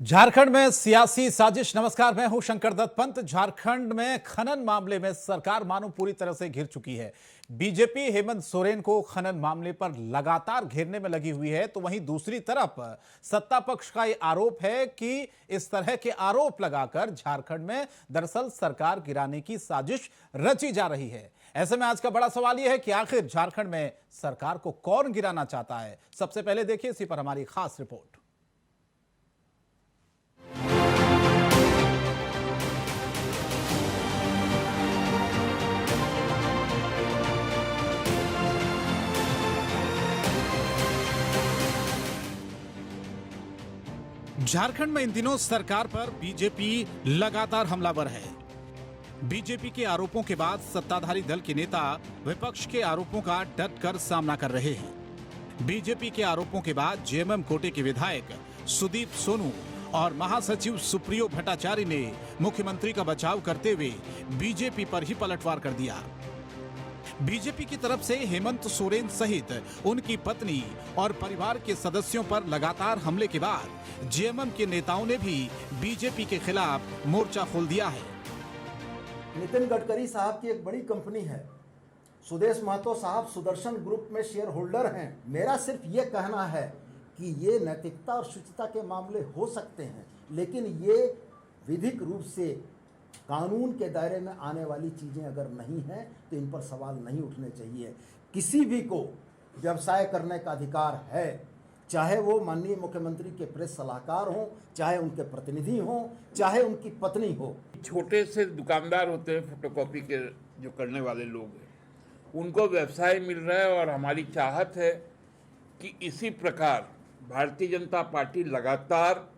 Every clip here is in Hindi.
झारखंड में सियासी साजिश। नमस्कार, मैं हूं शंकर दत्त पंत। झारखंड में खनन मामले में सरकार मानो पूरी तरह से घिर चुकी है। बीजेपी हेमंत सोरेन को खनन मामले पर लगातार घेरने में लगी हुई है, तो वहीं दूसरी तरफ सत्ता पक्ष का यह आरोप है कि इस तरह के आरोप लगाकर झारखंड में दरअसल सरकार गिराने की साजिश रची जा रही है। ऐसे में आज का बड़ा सवाल यह है कि आखिर झारखंड में सरकार को कौन गिराना चाहता है। सबसे पहले देखिए इसी पर हमारी खास रिपोर्ट। झारखंड में इन दिनों सरकार पर बीजेपी लगातार हमलावर है। बीजेपी के आरोपों के बाद सत्ताधारी दल के नेता विपक्ष के आरोपों का डटकर सामना कर रहे हैं। बीजेपी के आरोपों के बाद जेएमएम कोटे के विधायक सुदीप सोनू और महासचिव सुप्रियो भट्टाचार्य ने मुख्यमंत्री का बचाव करते हुए बीजेपी पर ही पलटवार कर दिया। बीजेपी की तरफ से हेमंत सोरेन सहित उनकी पत्नी और परिवार के सदस्यों पर लगातार हमले के बाद जेएमएम के नेताओं ने भी बीजेपी के खिलाफ मोर्चा खोल दिया है। नितिन गडकरी साहब की एक बड़ी कंपनी है, सुदेश महतो साहब सुदर्शन ग्रुप में शेयर होल्डर हैं। मेरा सिर्फ ये कहना है कि ये नैतिकता और शुचिता के मामले हो सकते हैं, लेकिन ये विधिक रूप से कानून के दायरे में आने वाली चीज़ें अगर नहीं हैं तो इन पर सवाल नहीं उठने चाहिए। किसी भी को व्यवसाय करने का अधिकार है, चाहे वो माननीय मुख्यमंत्री के प्रेस सलाहकार हों, चाहे उनके प्रतिनिधि हों, चाहे उनकी पत्नी हो। छोटे से दुकानदार होते हैं, फोटोकॉपी के जो करने वाले लोग हैं, उनको व्यवसाय मिल रहा है। और हमारी चाहत है कि इसी प्रकार भारतीय जनता पार्टी लगातार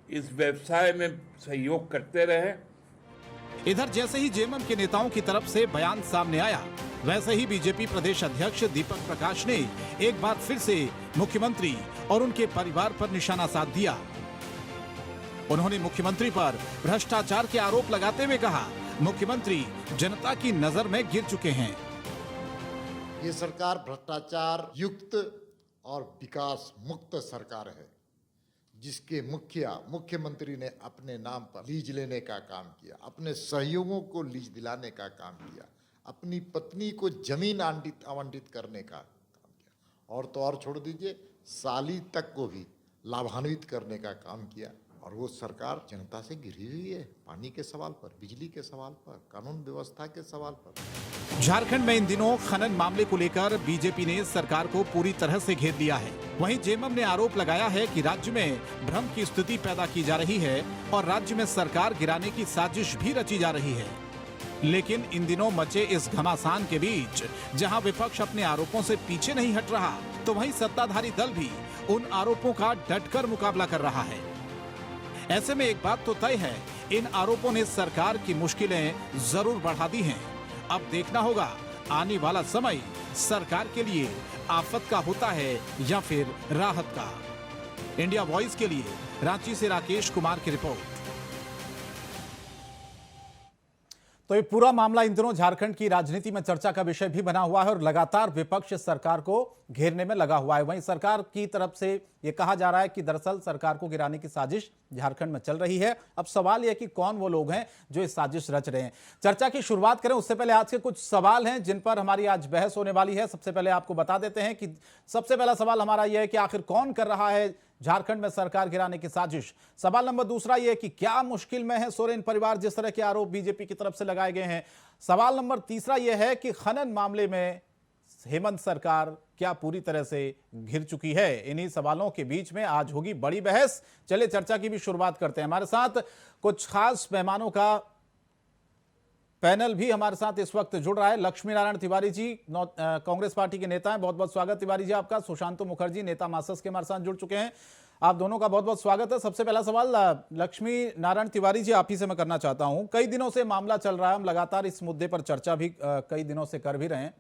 इस व्यवसाय में सहयोग करते रहे। इधर जैसे ही जेएमएम के नेताओं की तरफ से बयान सामने आया, वैसे ही बीजेपी प्रदेश अध्यक्ष दीपक प्रकाश ने एक बार फिर से मुख्यमंत्री और उनके परिवार पर निशाना साध दिया। उन्होंने मुख्यमंत्री पर भ्रष्टाचार के आरोप लगाते हुए कहा, मुख्यमंत्री जनता की नजर में गिर चुके हैं। ये सरकार भ्रष्टाचार युक्त और विकास मुक्त सरकार है, जिसके मुख्यमंत्री ने अपने नाम पर लीज लेने का काम किया, अपने सहयोगियों को लीज दिलाने का काम किया, अपनी पत्नी को जमीन आवंटित करने का काम किया, और तो और छोड़ दीजिए साली तक को भी लाभान्वित करने का काम किया। और वो सरकार जनता से घिरी हुई है, पानी के सवाल पर, बिजली के सवाल पर, कानून व्यवस्था के सवाल पर। झारखंड में इन दिनों खनन मामले को लेकर बीजेपी ने सरकार को पूरी तरह से घेर लिया है। वहीं जेएमएम ने आरोप लगाया है कि राज्य में भ्रम की स्थिति पैदा की जा रही है और राज्य में सरकार गिराने की साजिश भी रची जा रही है। लेकिन इन दिनों मचे इस घमासान के बीच जहां विपक्ष अपने आरोपों से पीछे नहीं हट रहा, तो वहीं सत्ताधारी दल भी उन आरोपों का डटकर मुकाबला कर रहा है। ऐसे में एक बात तो तय है, इन आरोपों ने सरकार की मुश्किलें जरूर बढ़ा दी हैं। अब देखना होगा आने वाला समय सरकार के लिए आफत का होता है या फिर राहत का। इंडिया वॉइस के लिए रांची से राकेश कुमार की रिपोर्ट। तो ये पूरा मामला इन दिनों झारखंड की राजनीति में चर्चा का विषय भी बना हुआ है और लगातार विपक्ष सरकार को घेरने में लगा हुआ है। वहीं सरकार की तरफ से ये कहा जा रहा है कि दरअसल सरकार को गिराने की साजिश झारखंड में चल रही है। अब सवाल यह कि कौन वो लोग हैं जो इस साजिश रच रहे हैं। चर्चा की शुरुआत करें उससे पहले आज के कुछ सवाल हैं जिन पर हमारी आज बहस होने वाली है। सबसे पहले आपको बता देते हैं कि सबसे पहला सवाल हमारा यह है कि आखिर कौन कर रहा है झारखंड में सरकार गिराने की साजिश। सवाल नंबर दूसरा यह कि क्या मुश्किल में है सोरेन परिवार, जिस तरह के आरोप बीजेपी की तरफ से लगाए गए हैं। सवाल नंबर तीसरा यह है कि खनन मामले में हेमंत सरकार क्या पूरी तरह से घिर चुकी है। इन्हीं सवालों के बीच में आज होगी बड़ी बहस। चलिए चर्चा की भी शुरुआत करते हैं। हमारे साथ कुछ खास मेहमानों का पैनल भी हमारे साथ इस वक्त जुड़ रहा है। लक्ष्मी नारायण तिवारी जी कांग्रेस पार्टी के नेता हैं, बहुत बहुत स्वागत तिवारी जी आपका। सुशांतु मुखर्जी नेता मार्क्सिस्ट के हमारे साथ जुड़ चुके हैं, आप दोनों का बहुत बहुत स्वागत है। सबसे पहला सवाल लक्ष्मी नारायण तिवारी जी आप ही से मैं करना चाहता हूं। कई दिनों से मामला चल रहा है, हम लगातार इस मुद्दे पर चर्चा भी कई दिनों से कर भी रहे हैं।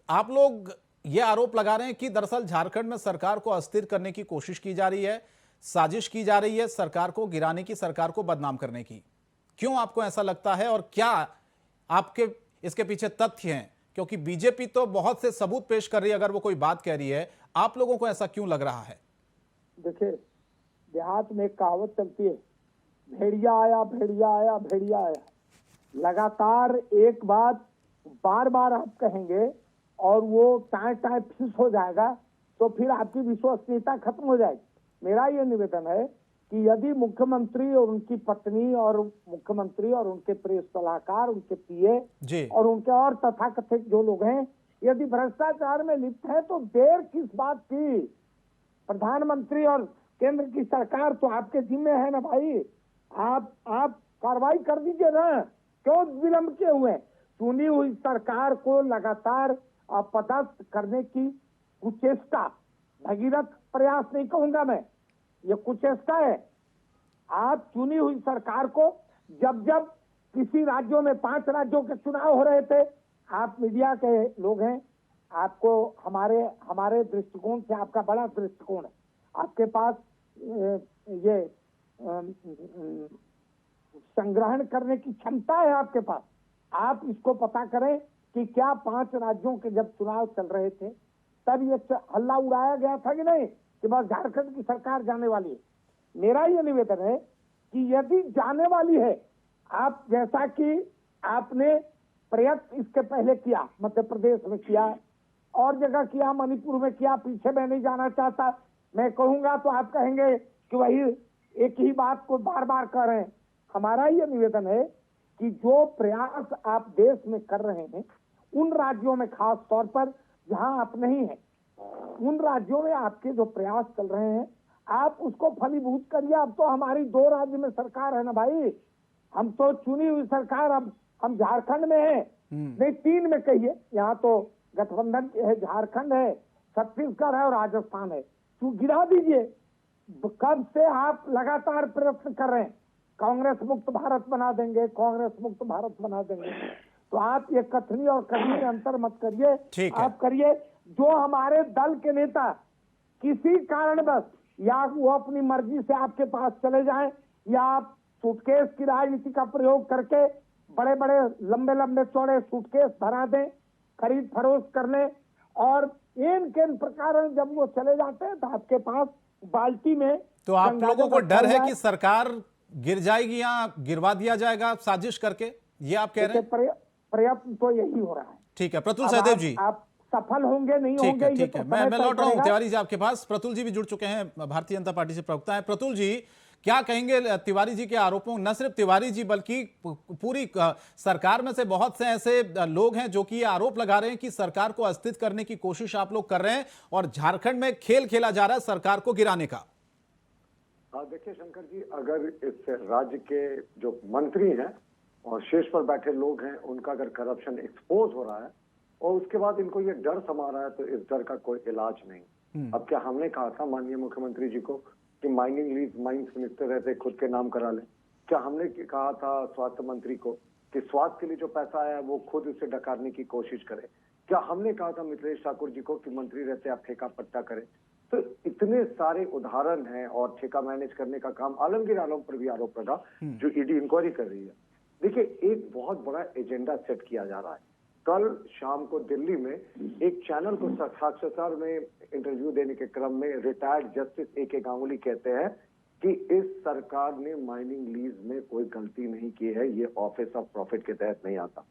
आप लोग ये आरोप लगा रहे हैं कि दरअसल झारखंड में सरकार को अस्थिर करने की कोशिश की जा रही है, साजिश की जा रही है सरकार को गिराने की, सरकार को बदनाम करने की। क्यों आपको ऐसा लगता है और क्या आपके इसके पीछे तथ्य हैं? क्योंकि बीजेपी तो बहुत से सबूत पेश कर रही है अगर वो कोई बात कह रही है, आप लोगों को ऐसा क्यों लग रहा है? देखिए, देहात में एक कहावत चलती है, भेड़िया आया भेड़िया आया भेड़िया आया। लगातार एक बात बार बार आप कहेंगे और वो टाए टाए फिक्स हो जाएगा तो फिर आपकी विश्वसनीयता खत्म हो जाएगी। मेरा ये निवेदन है कि यदि मुख्यमंत्री और उनकी पत्नी और मुख्यमंत्री और उनके प्रेस सलाहकार, उनके पीए और उनके और तथाकथित जो लोग हैं यदि भ्रष्टाचार में लिप्त है तो देर किस बात की? प्रधानमंत्री और केंद्र की सरकार तो आपके जिम्मे है ना भाई। आप कार्रवाई कर दीजिए ना, क्यों विलंब किए हुए? चुनी हुई सरकार को लगातार अपदस्थ करने की कुचेष्टा, भगीरथ प्रयास नहीं कहूंगा मैं, ये कुचेष्टा है। आप चुनी हुई सरकार को जब जब किसी राज्यों में 5 राज्यों के चुनाव हो रहे थे, आप मीडिया के लोग हैं, आपको हमारे दृष्टिकोण से आपका बड़ा दृष्टिकोण है, आपके पास ये संग्रहण करने की क्षमता है आपके पास। आप इसको पता करें कि क्या 5 राज्यों के जब चुनाव चल रहे थे तब ये हल्ला उड़ाया गया था कि नहीं कि बस झारखंड की सरकार जाने वाली है। मेरा ये निवेदन है कि यदि जाने वाली है, आप जैसा कि आपने प्रयत्न इसके पहले किया, मध्य प्रदेश में किया और जगह किया, मणिपुर में किया, पीछे मैं नहीं जाना चाहता, मैं कहूंगा तो आप कहेंगे कि वही एक ही बात को बार बार कर रहे हैं। हमारा ये निवेदन है कि जो प्रयास आप देश में कर रहे हैं उन राज्यों में, खास तौर पर जहां आप नहीं हैं, उन राज्यों में आपके जो प्रयास चल रहे हैं आप उसको फलीभूत करिए। अब तो हमारी 2 राज्य में सरकार है ना भाई, हम तो चुनी हुई सरकार, अब हम झारखंड में है, नहीं 3 में कहिए, यहाँ तो गठबंधन है, झारखंड है, छत्तीसगढ़ है और राजस्थान है, तो गिरा दीजिए। कब से आप लगातार प्रयत्न कर रहे हैं, कांग्रेस मुक्त भारत बना देंगे, कांग्रेस मुक्त भारत बना देंगे, तो आप ये कथनी और करनी में अंतर मत करिए। आप करिए जो हमारे दल के नेता किसी कारणवश या वो अपनी मर्जी से आपके पास चले जाएं या आप सूटकेस की राजनीति का प्रयोग करके बड़े बड़े लंबे लंबे चौड़े सूटकेस भरा दें, खरीद फरोख्त कर लें और इन प्रकार जब वो चले जाते हैं तो आपके पास बाल्टी में, तो आप लोगों को डर है कि सरकार गिर जाएगी या गिरवा दिया जाएगा साजिश करके, ये आप कह रहे हैं? प्रयत्न तो यही हो रहा है। ठीक है प्रतुल सहदेव जी, आप सफल होंगे नहीं होंगे, ठीक है, मैं लौट रहा हूं तिवारी जी आपके पास। प्रतुल जी भी जुड़ चुके हैं, भारतीय जनता पार्टी से प्रवक्ता है। प्रतुल जी क्या कहेंगे तिवारी जी के आरोपों? न सिर्फ तिवारी जी बल्कि पूरी सरकार में से बहुत से ऐसे लोग हैं जो कि ये आरोप लगा रहे हैं कि सरकार को अस्थिर करने की कोशिश आप लोग कर रहे हैं और झारखंड में खेल खेला जा रहा है सरकार को गिराने का। देखिए शंकर जी, अगर इस राज्य के जो मंत्री हैं और शीर्ष पर बैठे लोग हैं उनका अगर करप्शन एक्सपोज हो रहा है और उसके बाद इनको ये डर समा रहा है तो इस डर का कोई इलाज नहीं। अब क्या हमने कहा था माननीय मुख्यमंत्री जी को कि माइनिंग लीज माइंस मिनिस्टर रहते खुद के नाम करा लें? क्या हमने कहा था स्वास्थ्य मंत्री को कि स्वास्थ्य के लिए जो पैसा आया वो खुद उसे डकारने की कोशिश करे? क्या हमने कहा था मिथिलेश ठाकुर जी को कि मंत्री रहते आप ठेका पट्टा करें? तो इतने सारे उदाहरण हैं और ठेका मैनेज करने का काम आलमगीर आलम पर भी आरोप लगा जो ईडी इंक्वायरी कर रही है। देखिए एक बहुत बड़ा एजेंडा सेट किया जा रहा है। कल शाम को दिल्ली में एक चैनल को साक्षात्कार में इंटरव्यू देने के क्रम में रिटायर्ड जस्टिस ए.के. गांगुली कहते हैं कि इस सरकार ने माइनिंग लीज में कोई गलती नहीं की है, ये ऑफिस ऑफ प्रॉफिट के तहत नहीं आता।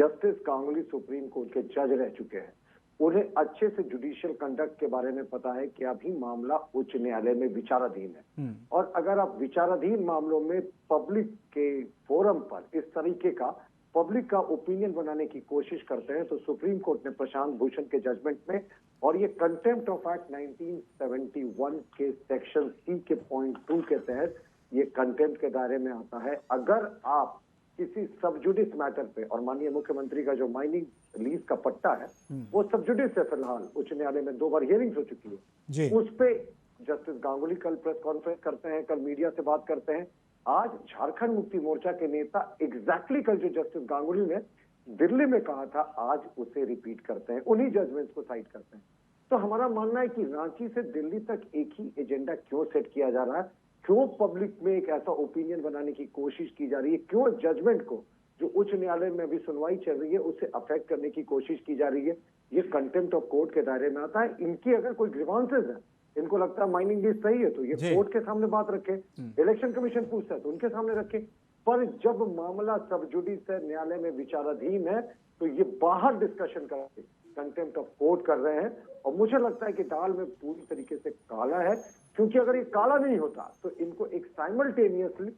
जस्टिस गांगुली सुप्रीम कोर्ट के जज रह चुके हैं, उन्हें अच्छे से जुडिशियल कंडक्ट के बारे में पता है कि अभी मामला उच्च न्यायालय में विचाराधीन है और अगर आप विचाराधीन मामलों में पब्लिक के फोरम पर इस तरीके का पब्लिक का ओपिनियन बनाने की कोशिश करते हैं तो सुप्रीम कोर्ट ने प्रशांत भूषण के जजमेंट में और ये कंटेम्प्ट ऑफ एक्ट 1971 के सेक्शन सी के पॉइंट 2 के तहत ये कंटेम्प्ट के दायरे में आता है। अगर आप किसी सबजुडिस मैटर पे, और माननीय मुख्यमंत्री का जो माइनिंग लीज का पट्टा है वो सबजुडिस है, फिलहाल उच्च न्यायालय में 2 बार हियरिंग्स हो चुकी है, उस पे जस्टिस गांगुली कल प्रेस कॉन्फ्रेंस करते हैं, कल मीडिया से बात करते हैं। आज झारखंड मुक्ति मोर्चा के नेता एग्जैक्टली कल जो जस्टिस गांगुली ने दिल्ली में कहा था आज उसे रिपीट करते हैं, उन्हीं जजमेंट्स को साइट करते हैं। तो हमारा मानना है कि रांची से दिल्ली तक एक ही एजेंडा क्यों सेट किया जा रहा है, क्यों पब्लिक में एक ऐसा ओपिनियन बनाने की कोशिश की जा रही है, क्यों जजमेंट को जो उच्च न्यायालय में अभी सुनवाई चल रही है उसे अफेक्ट करने की कोशिश की जा रही है। ये कंटेम्प्ट ऑफ कोर्ट के दायरे में आता है। इनकी अगर कोई ग्रीवांसेस है इनको लगता है माइनिंग लीज सही है तो ये जी। कोर्ट के सामने बात रखे, इलेक्शन कमीशन पूछता है तो उनके सामने रखे। पर जब मामला सब जुडिस है, न्यायालय में विचाराधीन है, तो ये बाहर डिस्कशन करके कंटेम्प्ट ऑफ कोर्ट कर रहे हैं। और मुझे लगता है कि दाल में पूरी तरीके से काला है, क्योंकि अगर ये काला नहीं होता तो इनको एक साइमल्टेनियसली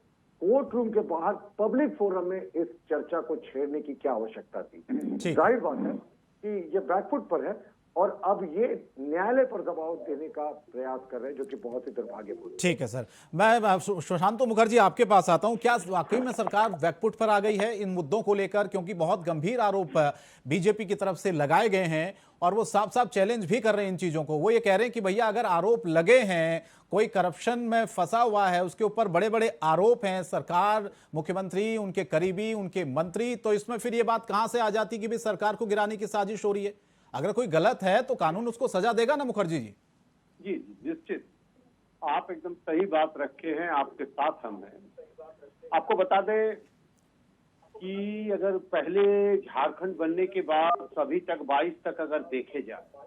कोर्ट रूम के बाहर पब्लिक फोरम में इस चर्चा को छेड़ने की क्या आवश्यकता थी। ठीक। जाहिर बात है कि ये बैकफुट पर है और अब ये न्यायालय पर दबाव देने का प्रयास कर रहे हैं, जो कि बहुत ही दुर्भाग्यपूर्ण। ठीक है सर, मैं सुशांत मुखर्जी आपके पास आता हूं। क्या वाकई में सरकार बैकफुट पर आ गई है इन मुद्दों को लेकर, क्योंकि बहुत गंभीर आरोप बीजेपी की तरफ से लगाए गए हैं और वो साफ साफ चैलेंज भी कर रहे हैं इन चीजों को। वो ये कह रहे हैं कि भैया अगर आरोप लगे हैं, कोई करप्शन में फंसा हुआ है, उसके ऊपर बड़े बड़े आरोप हैं, सरकार, मुख्यमंत्री, उनके करीबी, उनके मंत्री, तो इसमें फिर ये बात कहां से आ जाती कि भी सरकार को गिराने की साजिश हो रही है। अगर कोई गलत है तो कानून उसको सजा देगा ना मुखर्जी जी? जी निश्चित, आप एकदम सही बात रखे हैं, आपके साथ हम हैं। आपको बता दें कि अगर पहले झारखंड बनने के बाद अभी तक 22 तक अगर देखे जाए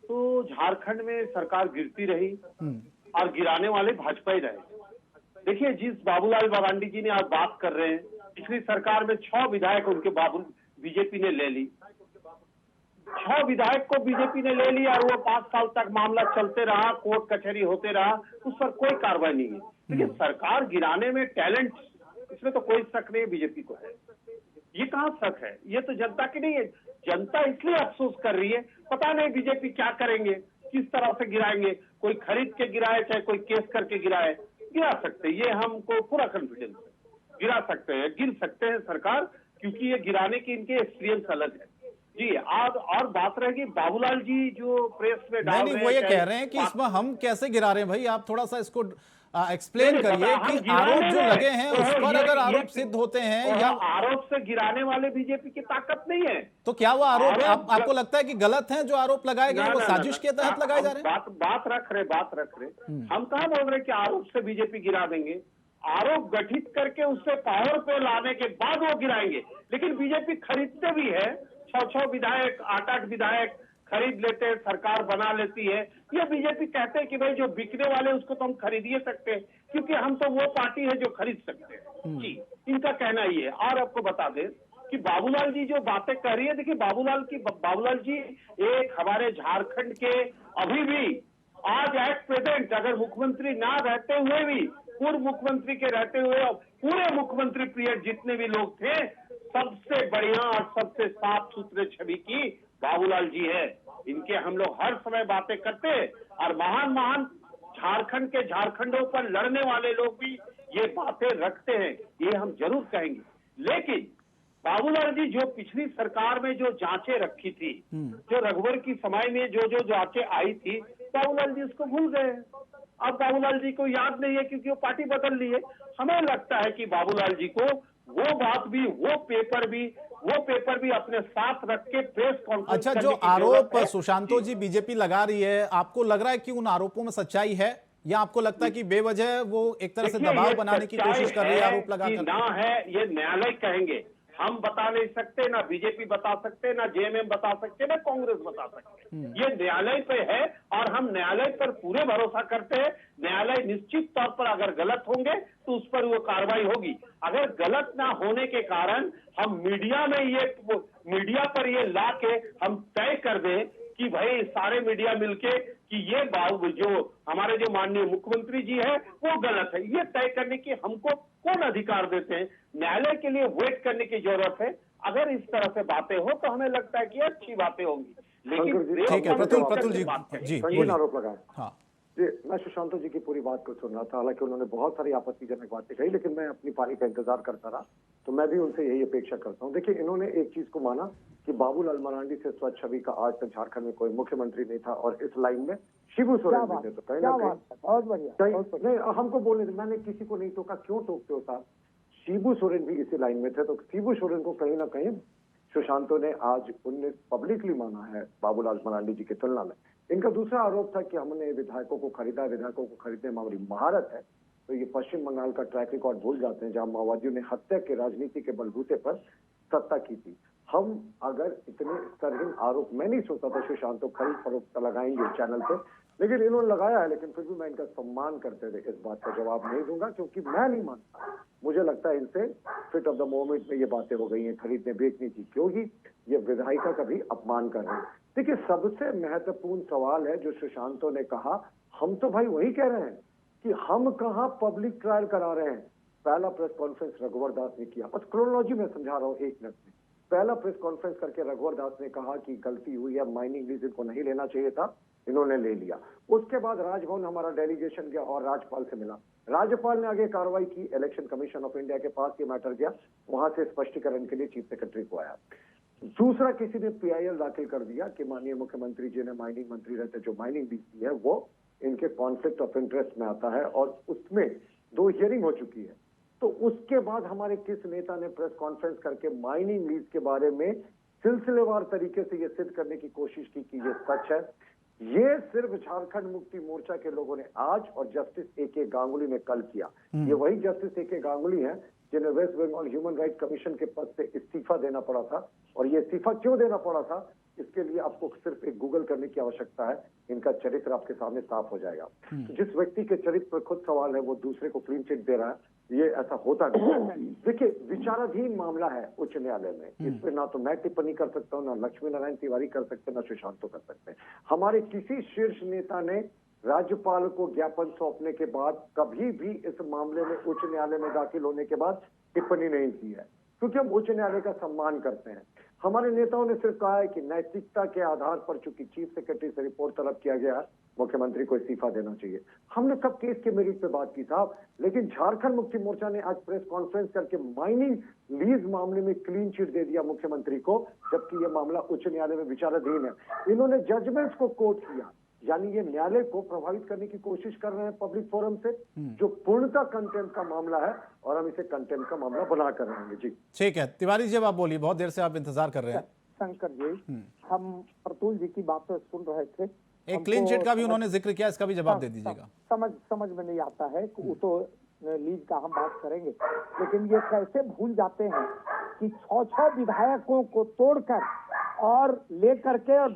तो झारखंड में सरकार गिरती रही और गिराने वाले भाजपा ही रहे। देखिए, जिस बाबूलाल मरांडी जी ने आज बात कर रहे हैं, पिछली सरकार में 6 विधायक उनके बीजेपी ने ले ली, 6 विधायक को बीजेपी ने ले लिया और वो 5 साल तक मामला चलते रहा, कोर्ट कचहरी होते रहा, उस पर कोई कार्रवाई नहीं है। देखिए, सरकार गिराने में टैलेंट, इसमें तो कोई शक नहीं बीजेपी को है। ये कहाँ शक है? ये तो जनता की नहीं है। जनता इसलिए अफसोस कर रही है, पता नहीं बीजेपी क्या करेंगे, किस तरह से गिराएंगे, कोई खरीद के गिराए चाहे कोई केस करके गिराए, गिरा सकते हैं, ये हमको पूरा कॉन्फिडेंस है। गिरा सकते हैं, गिर सकते हैं सरकार, क्योंकि ये गिराने की इनके एक्सपीरियंस अलग है। जी, आज और बात रहेगी बाबूलाल जी जो प्रेस में डाल रहे हैं, वो ये कह रहे हैं कि इसमें हम कैसे गिरा रहे हैं भाई, आप थोड़ा सा इसको एक्सप्लेन करिए कि आरोप जो लगे हैं उस पर अगर आरोप सिद्ध होते हैं या आरोप से गिराने वाले बीजेपी की ताकत नहीं है, तो क्या वो आरोप आपको लगता है कि गलत हैं जो आरोप लगाए गए, वो साजिश के तहत लगाए जा रहे हैं? बात रख रहे। हम कहाँ बोल रहे कि आरोप से बीजेपी गिरा देंगे। आरोप गठित करके उससे पावर पे लाने के बाद वो गिराएंगे, लेकिन बीजेपी खरीदते भी है। 6 विधायक, 8 विधायक खरीद लेते हैं, सरकार बना लेती है। ये बीजेपी कहते हैं कि भाई जो बिकने वाले उसको तो हम खरीद ही सकते हैं, क्योंकि हम तो वो पार्टी है जो खरीद सकते हैं। जी, इनका कहना ही है। और आपको बता दें कि बाबूलाल जी जो बातें कर रही है, देखिए बाबूलाल जी एक हमारे झारखंड के अभी भी आज एट प्रेजेंट अगर मुख्यमंत्री ना रहते हुए भी, पूर्व मुख्यमंत्री के रहते हुए पूरे मुख्यमंत्री पीरियड जितने भी लोग थे, सबसे बढ़िया और सबसे साफ सुथरे छवि की बाबूलाल जी है। इनके हम लोग हर समय बातें करते हैं और महान झारखंड के झारखंडों पर लड़ने वाले लोग भी ये बातें रखते हैं, ये हम जरूर कहेंगे। लेकिन बाबूलाल जी जो पिछली सरकार में जो जांचें रखी थी, जो रघुवर की समय में जो जांचें आई थी, बाबूलाल जी उसको भूल गए। अब बाबूलाल जी को याद नहीं है क्योंकि वो पार्टी बदल ली है। हमें लगता है कि बाबूलाल जी को वो बात भी, वो पेपर भी अपने साथ रख के प्रेस कॉन्फ्रेंस। अच्छा, जो आरोप सुशांतो जी बीजेपी लगा रही है, आपको लग रहा है कि उन आरोपों में सच्चाई है, या आपको लगता है कि बेवजह वो एक तरह से दबाव बनाने की कोशिश कर रही है आरोप लगाकर? ना है, ये न्यायालय कहेंगे, हम बता नहीं सकते, ना बीजेपी बता सकते, ना जेएमएम बता सकते, ना कांग्रेस बता सकते। ये न्यायालय पे है और हम न्यायालय पर पूरे भरोसा करते हैं। न्यायालय निश्चित तौर पर अगर गलत होंगे तो उस पर वो कार्रवाई होगी। अगर गलत ना होने के कारण हम मीडिया पर ये ला के हम तय कर दें कि भाई सारे मीडिया मिलके कि ये जो हमारे जो माननीय मुख्यमंत्री जी है वो गलत है, ये तय करने की हमको कौन अधिकार देते हैं? न्यायालय के लिए वेट करने की जरूरत है। अगर इस तरह से बातें हो तो हमें लगता है कि अच्छी बातें होंगी, लेकिन ठीक है, प्रतुल जी संगीन आरोप लगाए। हाँ जी, मैं सुशांतो जी की पूरी बात को सुन रहा था। हालांकि उन्होंने बहुत सारी आपत्तिजनक बातें कही, लेकिन मैं अपनी पारी का इंतजार करता रहा, तो मैं भी उनसे यही अपेक्षा करता हूं। देखिए, इन्होंने एक चीज को माना कि बाबूलाल मरांडी से स्वच्छ छवि का आज तक झारखंड में कोई मुख्यमंत्री नहीं था, और इस लाइन में शिबू सोरेन भी थे। तो कहीं ना कहीं बहुत बढ़िया। नहीं, हमको बोलने, मैंने किसी को नहीं टोका, क्यों टोकते हो साहब? शिबू सोरेन भी इसी लाइन में थे, तो शिबू सोरेन को कहीं ना कहीं सुशांतो ने आज 19 पब्लिकली माना है बाबूलाल मरांडी जी की तुलना में। इनका दूसरा आरोप था कि हमने विधायकों को खरीदा, विधायकों को खरीदने में हमारी महारत है। तो ये पश्चिम बंगाल का ट्रैक रिकॉर्ड भूल जाते हैं, जहां माओवादियों ने हत्या के राजनीति के बलबूते पर सत्ता की थी। हम अगर इतने स्तरहीन आरोप, मैं नहीं सोचता था सुशांतो खरीद फरोख्त लगाएंगे चैनल पे, लेकिन इन्होंने लगाया है, लेकिन फिर भी मैं इनका सम्मान करते हुए इस बात का जवाब नहीं दूंगा, क्योंकि मैं नहीं मानता। मुझे लगता है इनसे फिट ऑफ द मोमेंट में ये बातें हो गई हैं, खरीदने बेचने की, क्योंकि ये विधायिका का भी अपमान कर रहे हैं। देखिए, सबसे महत्वपूर्ण सवाल है जो सुशांतों ने कहा, हम तो भाई वही कह रहे हैं कि हम कहाँ पब्लिक ट्रायल करा रहे हैं। पहला प्रेस कॉन्फ्रेंस रघुवर दास ने किया, बस क्रोनोलॉजी में समझा रहा हूँ 1 मिनट में। पहला प्रेस कॉन्फ्रेंस करके रघुवर दास ने कहा कि गलती हुई है, माइनिंग लीज इनको नहीं लेना चाहिए था, इन्होंने ले लिया। उसके बाद राजभवन हमारा डेलीगेशन गया और राज्यपाल से मिला। राज्यपाल ने आगे कार्रवाई की, इलेक्शन कमीशन ऑफ इंडिया के पास ये मैटर गया, वहां से स्पष्टीकरण के लिए चीफ सेक्रेटरी को आया। दूसरा, किसी ने PIL दाखिल कर दिया कि माननीय मुख्यमंत्री जी ने माइनिंग मंत्री रहते जो माइनिंग लीज दी है वो इनके कॉन्फ्लिक्ट ऑफ इंटरेस्ट में आता है, और उसमें 2 हियरिंग हो चुकी है। तो उसके बाद हमारे किस नेता ने प्रेस कॉन्फ्रेंस करके माइनिंग लीज के बारे में सिलसिलेवार तरीके से ये सिद्ध करने की कोशिश की कि ये सच है? ये सिर्फ झारखंड मुक्ति मोर्चा के लोगों ने आज और जस्टिस AK गांगुली ने कल किया। ये वही जस्टिस AK गांगुली हैं जिन्हें West Bengal human right commission के पद से इस्तीफा देना पड़ा था। और ये इस्तीफा क्यों देना पड़ा था, इसके लिए आपको सिर्फ एक गूगल करने की आवश्यकता है, इनका चरित्र आपके सामने साफ हो जाएगा। तो जिस व्यक्ति के चरित्र पर खुद सवाल है वो दूसरे को क्लीन चिट दे रहा है, ये ऐसा होता नहीं। देखिए, विचाराधीन मामला है उच्च न्यायालय में, इस पे ना तो मैं टिप्पणी कर सकता हूँ, ना लक्ष्मी नारायण तिवारी कर सकते, ना सुशांत कर सकते हैं। हमारे किसी शीर्ष नेता ने राज्यपाल को ज्ञापन सौंपने के बाद कभी भी इस मामले में उच्च न्यायालय में दाखिल होने के बाद टिप्पणी नहीं की है, क्योंकि हम उच्च न्यायालय का सम्मान करते हैं। हमारे नेताओं ने सिर्फ कहा है कि नैतिकता के आधार पर चूंकि चीफ सेक्रेटरी से रिपोर्ट तलब किया गया है, मुख्यमंत्री को इस्तीफा देना चाहिए। हमने सब केस के मेरिट पे बात की साहब, लेकिन झारखंड मुक्ति मोर्चा ने आज प्रेस कॉन्फ्रेंस करके माइनिंग लीज मामले में क्लीन चिट दे दिया मुख्यमंत्री को, जबकि यह मामला उच्च न्यायालय में विचाराधीन है। इन्होंने जजमेंट्स को कोट किया, यानी ये न्यायालय को प्रभावित करने की कोशिश कर रहे हैं पब्लिक फोरम से, जो पूर्णतः कंटेम्प्ट का मामला है, और हम इसे कंटेम्प्ट का मामला बना कर रहेंगे। जी ठीक है, तिवारी जी अब आप बोलिए, बहुत देर से आप इंतजार कर रहे हैं। शंकर जी, हम प्रतुल जी की बातें सुन रहे थे। एक क्लीन चिट का भी उन्होंने जिक्र किया, इसका भी जवाब दे दीजिएगा। समझ में नहीं आता है कि वो तो लीज का हम बात करेंगे, लेकिन ये कैसे भूल जाते हैं कि 6 विधायकों को तोड़कर और लेकर के, और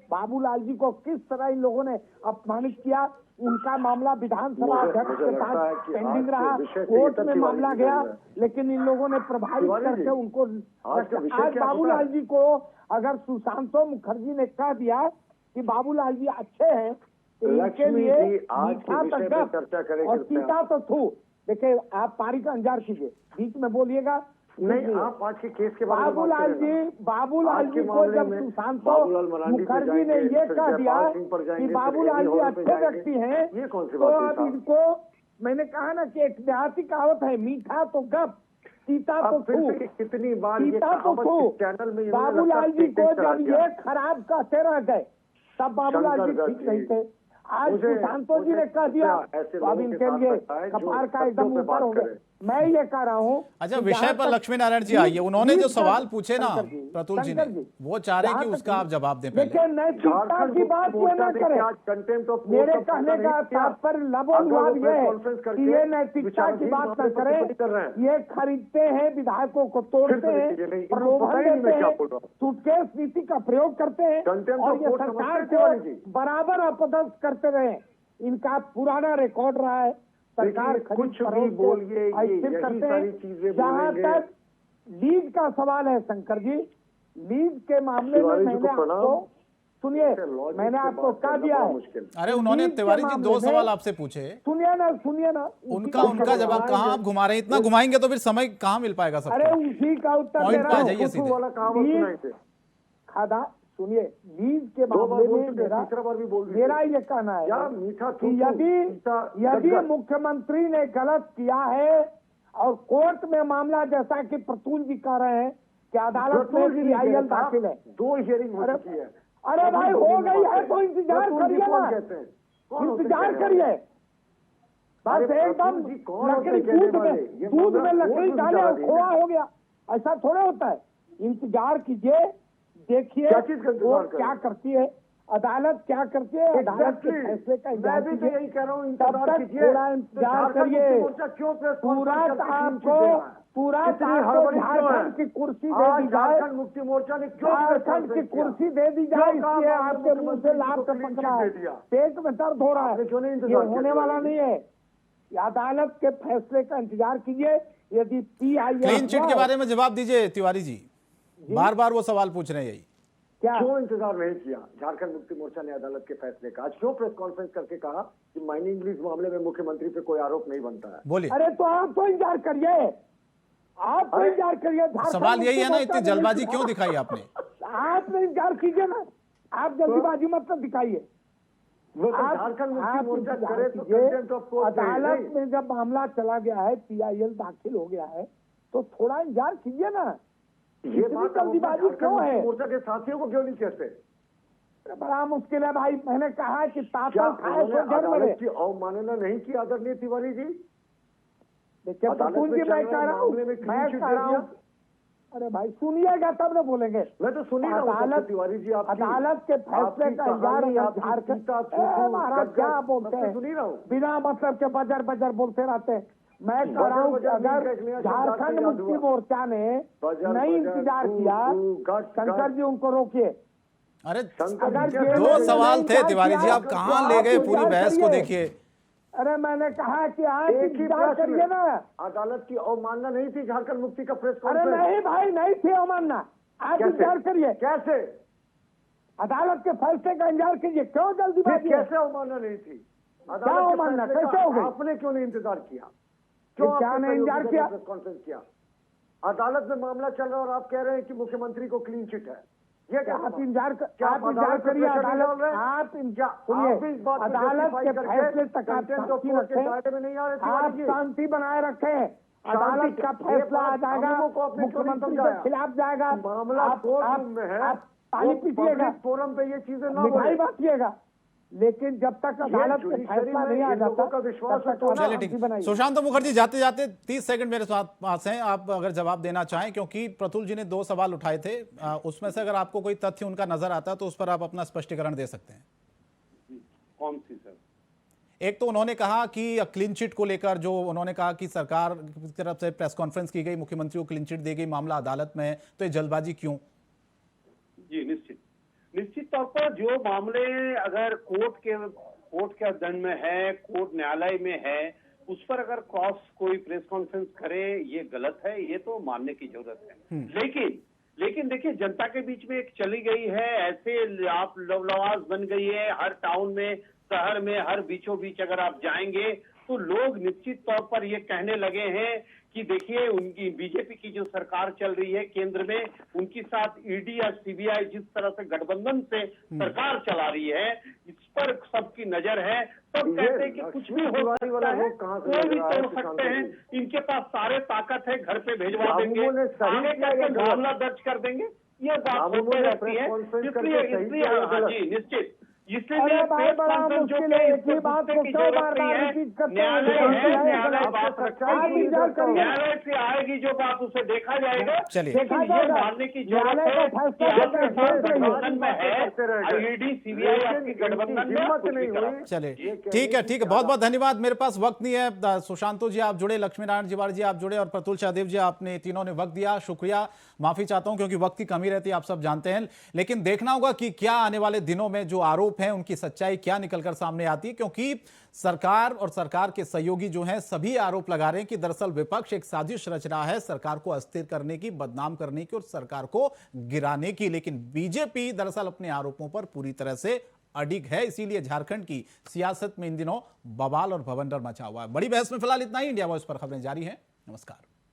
बाबूलाल जी को किस तरह इन लोगों ने अपमानित किया। उनका मामला विधानसभा अध्यक्ष के साथ पेंडिंग रहा, कोर्ट में मामला गया, लेकिन इन लोगों ने प्रभावित करके उनको। आज बाबूलाल जी को अगर सुशांतो मुखर्जी ने कह दिया कि बाबूलाल जी अच्छे हैं, तो इनके लिए मीठा तक गप और सीता तो थू। देखिए, आप पारी का अंजार कीजिए, बीच में बोलिएगा नहीं। आप आज के केस के बाबूलाल जी को जब सुशांतो मुखर्जी ने ये कह दिया कि बाबूलाल जी अच्छे व्यक्ति हैं, तो अब इनको, मैंने कहा ना कि एक देहाती कहावत है, मीठा तो गप सीता तो थू, कितनी बार सीता तो थू। बाबूलाल जी को जब ये खराब कहते रह गए, तब बाबूलाल जी ठीक नहीं थे। आज सुशांतो जी ने कह दिया, तो अब इनके लिए कपार का एकदम ऊपर हो गया। मैं ये कह रहा हूँ। अच्छा, विषय पर लक्ष्मी नारायण जी आइए। उन्होंने जो सवाल पूछे ना प्रतुल जी ने, वो चाह रहे हैं कि उसका आप जवाब दें पहले। देखिए, नैतिकता की बात ये न करें। मेरे कहने का तात्पर्य लबोलवाब ये है कि ये नैतिकता की बात न करें। ये खरीदते हैं, विधायकों को तोड़ते हैं, प्रलोभन देते हैं, सूटकेस नीति का प्रयोग करते हैं, और ये सरकार को बराबर अपदस्थ करते रहे। इनका पुराना रिकॉर्ड रहा है। सरकार कुछ भी बोलिए, ये सारी चीजें। जहाँ तक लीज का सवाल है शंकर जी, लीज के मामले में मैंने आपको, सुनिए, मैंने आपको कह दिया है। अरे उन्होंने तिवारी जी 2 सवाल आपसे पूछे, सुनिए ना उनका जवाब कहाँ आप घुमा रहे हैं? इतना घुमाएंगे तो फिर समय कहाँ मिल पाएगा सबको? अरे उसी का उत्तर दे रहा हूँ। खादा सुनिए, लीज के मामले में मेरा ये कहना है कि यदि मुख्यमंत्री ने गलत किया है और कोर्ट में मामला, जैसा कि प्रतुल जी कह रहे हैं कि अदालत में PIL दाखिल है, 2 हियरिंग हो चुकी है। अरे भाई, हो गई है तो इंतजार करिए ना, इंतजार करिए। बस एकदम लकड़ी दूध में लकड़ी डाले और खोआ हो गया, ऐसा थोड़ा होता है। इंतजार कीजिए, देखिए वो क्या करती है। अदालत क्या करती है, अदालत के Exactly. फैसले का मैं इंतजार भी तो कीजिए, यही कह रहा हूँ, तब इंतजार तक कीजिए। थोड़ा तो इंतजार झारखंड करिए। मुक्ति मोर्चा क्यों प्रेस पूरा कॉन्फ्रेंस करके आपको क्लीन चिट दे रहा है? पूरा इतनी आपको हड़बड़ी क्यों है? झारखंड की कुर्सी दे आज दी जाए, झारखंड मुक्ति मोर्चा ने क्यों प्रेस झारखंड की कॉन्फ्रेंस किया? कुर्सी दे दी जाए, क्यों कहा इसलिए माननीय आपके मुंह से मुख्यमंत्री लाभ को टपक क्लीन रहा चिट है, दे दिया? पेट में दर्द हो रहा है। आपने क्यों नहीं ये इंतजार होने किया? वाला नहीं है। ये अदालत के फैसले का इंतजार कीजिए। यदि PIL क्लीन चिट के बारे में जवाब दीजिए तिवारी जी, बार बार वो सवाल पूछ रहे हैं यही। क्या क्यों इंतजार नहीं किया? झारखंड मुक्ति मोर्चा ने अदालत के फैसले का आज क्यों प्रेस कॉन्फ्रेंस करके कहा कि माइनिंग लीज मामले में मुख्यमंत्री पे कोई आरोप नहीं बनता है? बोलिए। अरे तो आप तो इंतजार करिए, आप तो इंतजार करिए। सवाल यही है ना, इतनी जल्दबाजी क्यों दिखाई आपने? आपने इंतजार कीजिए ना, आप जल्दीबाजी मत दिखाइए। वो तो आप झारखंड मुक्ति आप मोर्चा इंतजार करे तो कीजिए। कंटेम्प्ट ऑफ कोर्ट अदालत में जब मामला चला गया है, PIL दाखिल हो गया है, तो थोड़ा इंतजार कीजिए ना। ये इतनी बात जल्दीबाजी क्यों है? मोर्चा के साथियों को क्यों नहीं कहते? बड़ा मुश्किल है भाई। मैंने कहा है कि क्या ताकत खाए उन्होंने तो घर मरे। अदालत की अवमानना नहीं की आदरणीय तिवारी जी? देखिए अदालत प्रफुल्ल में जी, चल मैं रहे कह रहा हूँ, मामले में मैं क्लीन चिट कह दे रहा दिया? हूँ, अरे भाई सुनिएगा तब ना बोलेंगे। मैं तो सुन ही रहा हूँ अदालत तिवारी जी, आपकी अदालत के फैसले आपकी का इंतजार कहानी, है। आपकी झारखंड सीता, छुपू, महाराज गदगद, क्या बोलते मैं हैं, तो सुन ही रहा हूँ। बिना मतलब के बजर बजर बोलते रहते हैं। मैं कह रहा हूँ कि बजर नहीं, अगर एक नया शब्द झारखंड आपको याद मुक्ति हुआ। मोर्चा ने बजर, नहीं बजर, इंतजार फू, किया, फू, गट, शंकर गट। जी उनको रोकिए। अरे शंकर अगर जी जेल कैसे में दो नहीं सवाल थे इंतजार तिवारी जी, किया, आप तो कहाँ आप ले गए पूरी इंतजार बहस को? करिए। देखिए, अरे मैंने कहा कि आप एक ही इंतजार प्रश्न करिए ना। अदालत की अवमानना नहीं थी झारखंड मुक्ति का प्रेस अरे कॉन्फ्रेंस? नहीं भाई, नहीं थे अमानना। आप कैसे? इंतजार करिए, कैसे? अदालत के फैसले का इंतजार कीजिए। क्यों ये जल्दीबाजी है? कैसे अवमानना नहीं थी? क्या अदालत के अवमानना? फैसले कैसे का हो गई? आपने क्यों नहीं इंतजार किया? क्या आपके नहीं सहयोगी इंतजार ने किया? प्रेस कॉन्फ्रेंस किया? अदालत में मामला चल रहा है और आप कह रहे हैं कि मुख्यमंत्री को क्लीन चिट है। ये क्या आप इंतजार क्या आप इंतजार करिए। अदालत आप सुनिए, इस बात को अदालत justify के करके फैसले तक आप contempt of शांति court के रखें, दायरे में नहीं आ रहे आप तिवारी जी। शांति बनाए रखें। अदालत का ये फैसला आ बात जाएगा, हम लोगों को आपने क्यों नहीं मुख्यमंत्री के समझाया? खिलाफ जाएगा। मामला कोर्ट रूम में है, आप पानी पीजिएगा, फोरम पे ये चीजें ना मिठाई बोले। बांटिएगा, लेकिन जब तक अदालत का जुडिशरी फैसला में नहीं आ इन लोगों जाता का विश्वास तब तक तो ना। चलिए ठीक शांति है। बनाइए। सुशांत मुखर्जी, जाते जाते 30 सेकंड मेरे पास हैं, आप अगर जवाब देना चाहें, क्योंकि प्रतुल जी ने 2 सवाल उठाए थे, उसमें से अगर आपको कोई तथ्य उनका नजर आता है तो उस पर आप अपना स्पष्टीकरण दे सकते हैं। कौन सी सर? एक तो उन्होंने कहा कि क्लीन चिट को लेकर, जो उन्होंने कहा कि सरकार की तरफ से प्रेस कॉन्फ्रेंस की गई, मुख्यमंत्री को क्लीन चिट दी गई, मामला अदालत में है, तो ये जल्दबाजी क्यों? जी निश्चित तौर पर जो मामले अगर कोर्ट के अध्ययन में है, कोर्ट न्यायालय में है, उस पर अगर क्रॉस कोई प्रेस कॉन्फ्रेंस करे, ये गलत है, ये तो मानने की जरूरत है। लेकिन देखिए, जनता के बीच में एक चली गई है, ऐसे आप लवलवाज बन गई है, हर टाउन में, शहर में, हर बीचों बीच अगर आप जाएंगे तो लोग निश्चित तौर पर ये कहने लगे हैं कि देखिए, उनकी बीजेपी की जो सरकार चल रही है केंद्र में, उनके साथ ईडी या सीबीआई जिस तरह से गठबंधन से सरकार चला रही है, इस पर सबकी नजर है। सब कहते हैं कि कुछ भी हो सकता है, कोई भी तोड़ सकते हैं, इनके पास सारे ताकत है, घर पे भेजवा देंगे, आगे करके मामला दर्ज कर देंगे, ये बात होती रहती है। इसलिए हाँ जी, निश्चित, इसलिए प्रेस कॉन्फ्रेंस जो कि इससे पूछने की जरूरत नहीं है, न्यायालय है, न्यायालय बात रखेगी, न्यायालय से आएगी जो बात, उसे देखा जाएगा। चलिए। लेकिन ये मानने की जरूरत है कि आपके साथ गठबंधन में है, ईडी सीबीआई आपकी गठबंधन में कुछ भी करा। चलिए ठीक है, बहुत बहुत धन्यवाद। मेरे पास वक्त नहीं है। सुशांतो जी आप जुड़े, लक्ष्मी नारायण तिवारी जी आप जुड़े, और प्रतुल सहदेव जी, आपने तीनों ने वक्त दिया, शुक्रिया। माफी चाहता हूं क्योंकि वक्त की कमी रहती है, आप सब जानते हैं, लेकिन देखना होगा कि क्या आने वाले दिनों में जो आरोप हैं उनकी सच्चाई क्या निकलकर सामने आती है, क्योंकि सरकार और सरकार के सहयोगी जो हैं सभी आरोप लगा रहे हैं कि दरअसल विपक्ष एक साजिश रच रहा है सरकार को अस्थिर करने की, बदनाम करने की और सरकार को गिराने की। लेकिन बीजेपी दरअसल अपने आरोपों पर पूरी तरह से अडिग है, इसीलिए झारखंड की सियासत में इन दिनों बवाल और भवंडर मचा हुआ है। बड़ी बहस में फिलहाल इतना ही। इंडिया वॉइस पर खबरें जारी हैं। नमस्कार।